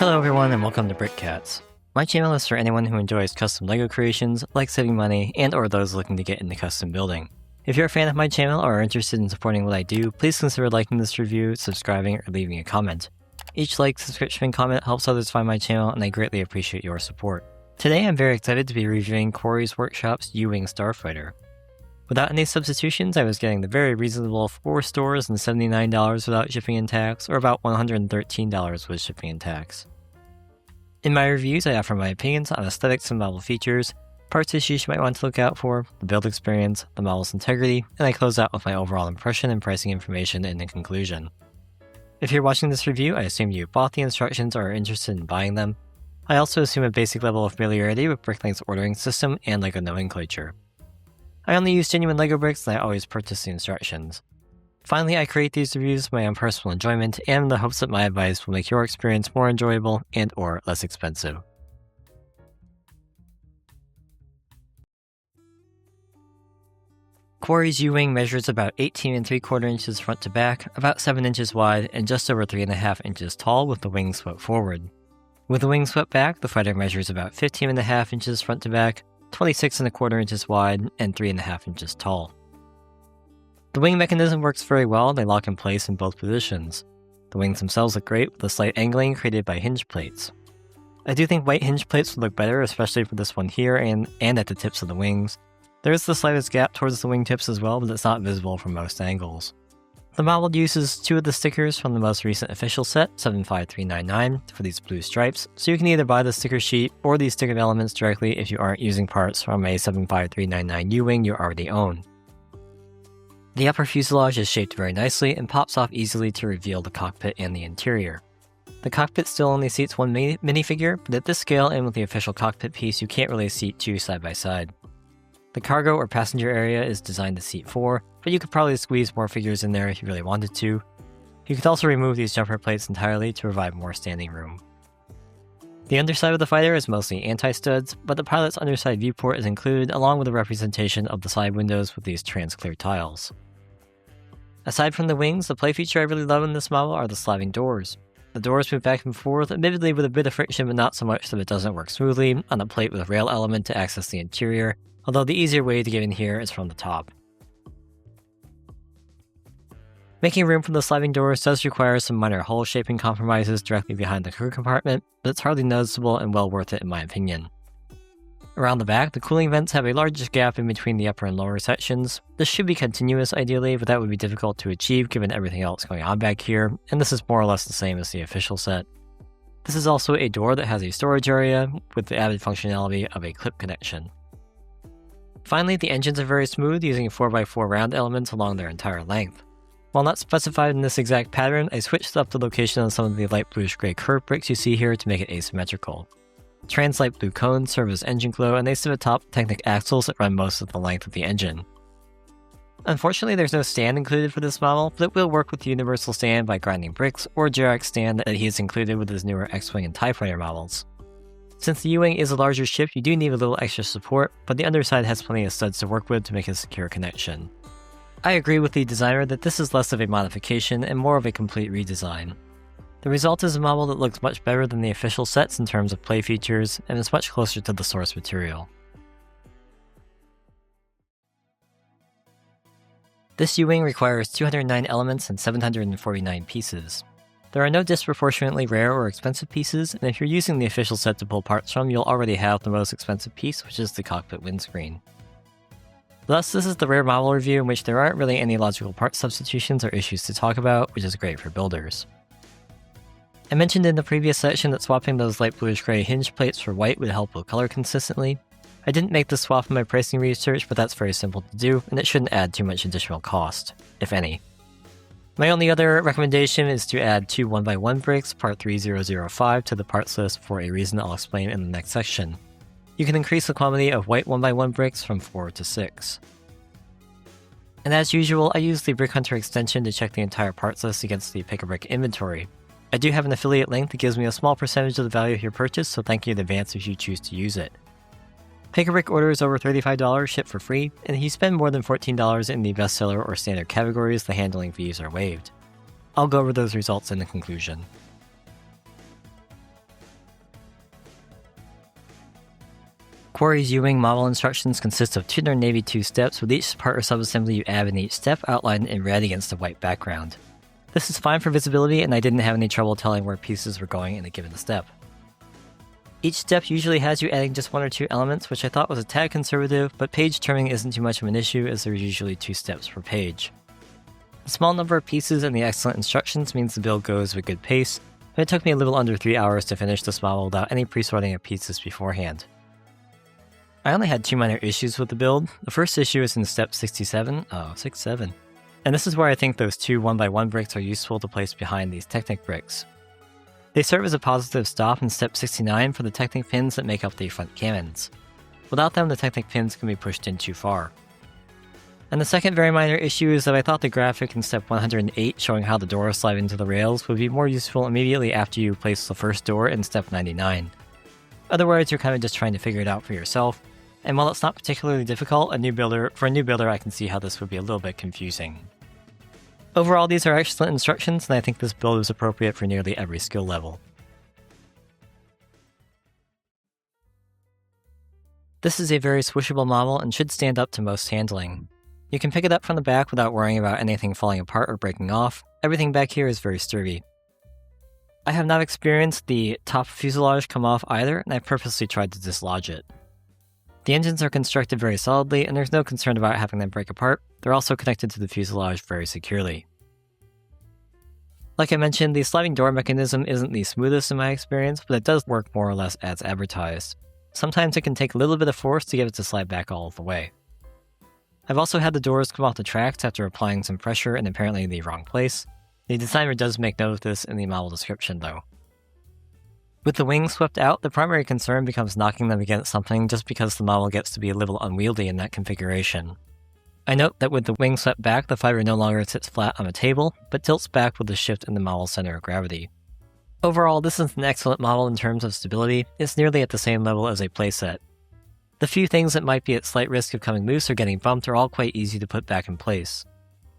Hello everyone and welcome to BrickCats. My channel is for anyone who enjoys custom LEGO creations, likes saving money, and or those looking to get into custom building. If you're a fan of my channel or are interested in supporting what I do, please consider liking this review, subscribing, or leaving a comment. Each like, subscription, and comment helps others find my channel and I greatly appreciate your support. Today I'm very excited to be reviewing Quarries Workshop's U-Wing Starfighter. Without any substitutions, I was getting the very reasonable $4.79 without shipping and tax, or about $113 with shipping and tax. In my reviews, I offer my opinions on aesthetics and model features, parts issues you might want to look out for, the build experience, the model's integrity, and I close out with my overall impression and pricing information in the conclusion. If you're watching this review, I assume you bought the instructions or are interested in buying them. I also assume a basic level of familiarity with Bricklink's ordering system and LEGO nomenclature. I only use genuine LEGO bricks and I always purchase the instructions. Finally, I create these reviews for my own personal enjoyment and in the hopes that my advice will make your experience more enjoyable and or less expensive. Quarries U-Wing measures about 18 3/4 inches front to back, about 7 inches wide, and just over 3.5 inches tall with the wings swept forward. With the wings swept back, the fighter measures about 15.5 inches front to back, 26 1/4 inches wide, and 3.5 inches tall. The wing mechanism works very well, they lock in place in both positions. The wings themselves look great with a slight angling created by hinge plates. I do think white hinge plates would look better, especially for this one here and at the tips of the wings. There is the slightest gap towards the wingtips as well, but it's not visible from most angles. The model uses 2 of the stickers from the most recent official set, 75399, for these blue stripes, so you can either buy the sticker sheet or these stickered elements directly if you aren't using parts from a 75399 U-Wing you already own. The upper fuselage is shaped very nicely and pops off easily to reveal the cockpit and the interior. The cockpit still only seats one minifigure, but at this scale and with the official cockpit piece you can't really seat 2 side by side. The cargo or passenger area is designed to seat 4, but you could probably squeeze more figures in there if you really wanted to. You could also remove these jumper plates entirely to provide more standing room. The underside of the fighter is mostly anti-studs, but the pilot's underside viewport is included along with a representation of the side windows with these trans-clear tiles. Aside from the wings, the play feature I really love in this model are the sliding doors. The doors move back and forth, admittedly with a bit of friction but not so much that it doesn't work smoothly, on a plate with a rail element to access the interior, although the easier way to get in here is from the top. Making room for the sliding doors does require some minor hull shaping compromises directly behind the crew compartment, but it's hardly noticeable and well worth it in my opinion. Around the back, the cooling vents have a largest gap in between the upper and lower sections. This should be continuous ideally, but that would be difficult to achieve given everything else going on back here, and this is more or less the same as the official set. This is also a door that has a storage area, with the added functionality of a clip connection. Finally, the engines are very smooth, using 4x4 round elements along their entire length. While not specified in this exact pattern, I switched up the location on some of the light bluish-gray curved bricks you see here to make it asymmetrical. Trans light blue cones serve as engine glow, and they sit atop Technic axles that run most of the length of the engine. Unfortunately, there's no stand included for this model, but it will work with the universal stand by grinding bricks, or Jerax stand that he has included with his newer X-Wing and TIE Fighter models. Since the U-Wing is a larger ship, you do need a little extra support, but the underside has plenty of studs to work with to make a secure connection. I agree with the designer that this is less of a modification and more of a complete redesign. The result is a model that looks much better than the official sets in terms of play features, and is much closer to the source material. This U-Wing requires 209 elements and 749 pieces. There are no disproportionately rare or expensive pieces, and if you're using the official set to pull parts from, you'll already have the most expensive piece, which is the cockpit windscreen. Thus, this is the rare model review in which there aren't really any logical part substitutions or issues to talk about, which is great for builders. I mentioned in the previous section that swapping those light bluish-gray hinge plates for white would help with color consistently. I didn't make this swap in my pricing research, but that's very simple to do, and it shouldn't add too much additional cost, if any. My only other recommendation is to add 2 1x1 bricks, part 3005, to the parts list for a reason I'll explain in the next section. You can increase the quantity of white 1x1 bricks from 4 to 6. And as usual, I use the Brick Hunter extension to check the entire parts list against the Pick-a-Brick inventory. I do have an affiliate link that gives me a small percentage of the value of your purchase, so thank you in advance if you choose to use it. Pick-a-Brick orders over $35 ship for free, and if you spend more than $14 in the bestseller or standard categories, the handling fees are waived. I'll go over those results in the conclusion. Quarries U-Wing model instructions consist of 282 steps, with each part or subassembly you add in each step outlined in red against a white background. This is fine for visibility, and I didn't have any trouble telling where pieces were going in a given step. Each step usually has you adding just one or two elements, which I thought was a tad conservative, but page turning isn't too much of an issue as there's usually 2 steps per page. The small number of pieces and the excellent instructions means the build goes with good pace, but it took me a little under 3 hours to finish this model without any pre-sorting of pieces beforehand. I only had 2 minor issues with the build. The first issue is in step 67, and this is where I think those 2 1x1 bricks are useful to place behind these Technic bricks. They serve as a positive stop in step 69 for the Technic pins that make up the front cannons. Without them, the Technic pins can be pushed in too far. And the second very minor issue is that I thought the graphic in step 108 showing how the doors slide into the rails would be more useful immediately after you place the first door in step 99. Otherwise, you're kind of just trying to figure it out for yourself, and while it's not particularly difficult, for a new builder I can see how this would be a little bit confusing. Overall, these are excellent instructions, and I think this build is appropriate for nearly every skill level. This is a very swishable model and should stand up to most handling. You can pick it up from the back without worrying about anything falling apart or breaking off. Everything back here is very sturdy. I have not experienced the top fuselage come off either, and I purposely tried to dislodge it. The engines are constructed very solidly, and there's no concern about having them break apart. They're also connected to the fuselage very securely. Like I mentioned, the sliding door mechanism isn't the smoothest in my experience, but it does work more or less as advertised. Sometimes it can take a little bit of force to get it to slide back all the way. I've also had the doors come off the tracks after applying some pressure in apparently the wrong place. The designer does make note of this in the model description though. With the wings swept out, the primary concern becomes knocking them against something just because the model gets to be a little unwieldy in that configuration. I note that with the wings swept back, the fighter no longer sits flat on a table, but tilts back with the shift in the model's center of gravity. Overall, this is an excellent model in terms of stability. It's nearly at the same level as a playset. The few things that might be at slight risk of coming loose or getting bumped are all quite easy to put back in place.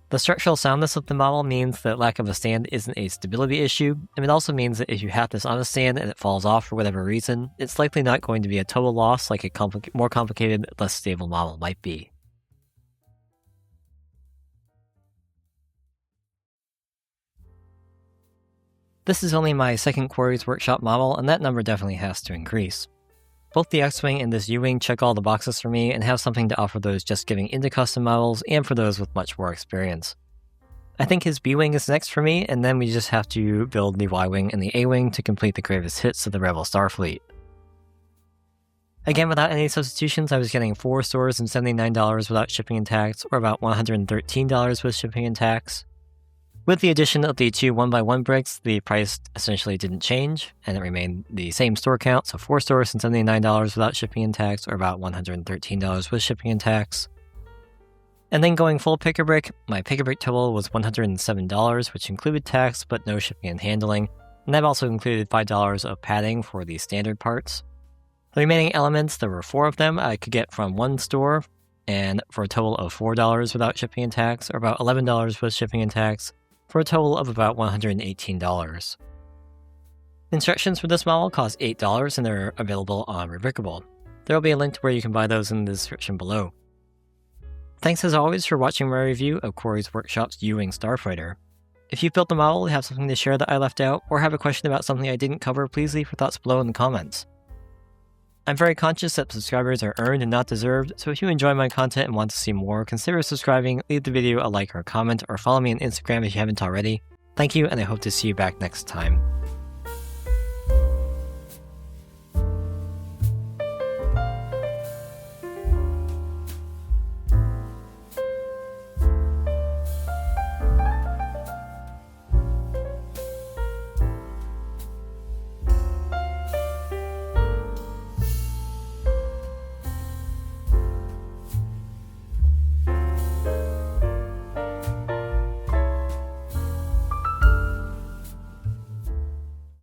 The structural soundness of the model means that lack of a stand isn't a stability issue, and it also means that if you have this on a stand and it falls off for whatever reason, it's likely not going to be a total loss like a more complicated, less stable model might be. This is only my second Quarries Workshop model, and that number definitely has to increase. Both the X-Wing and this U-Wing check all the boxes for me and have something to offer those just getting into custom models and for those with much more experience. I think his B-Wing is next for me, and then we just have to build the Y-Wing and the A-Wing to complete the greatest hits of the Rebel Starfleet. Again, without any substitutions, I was getting 4 stores and $79 without shipping and tax, or about $113 with shipping and tax. With the addition of the 2 1x1 bricks, the price essentially didn't change, and it remained the same store count, so 4 stores and $79 without shipping and tax, or about $113 with shipping and tax. And then going full pick-a-brick, my pick-a-brick total was $107, which included tax but no shipping and handling, and that also included $5 of padding for the standard parts. The remaining elements, there were 4 of them, I could get from one store, and for a total of $4 without shipping and tax, or about $11 with shipping and tax, for a total of about $118. Instructions for this model cost $8 and they're available on Rebrickable. There will be a link to where you can buy those in the description below. Thanks as always for watching my review of Quarries Workshop's U-Wing Starfighter. If you've built the model, have something to share that I left out, or have a question about something I didn't cover, please leave your thoughts below in the comments. I'm very conscious that subscribers are earned and not deserved, so if you enjoy my content and want to see more, consider subscribing, leave the video a like or a comment, or follow me on Instagram if you haven't already. Thank you, and I hope to see you back next time.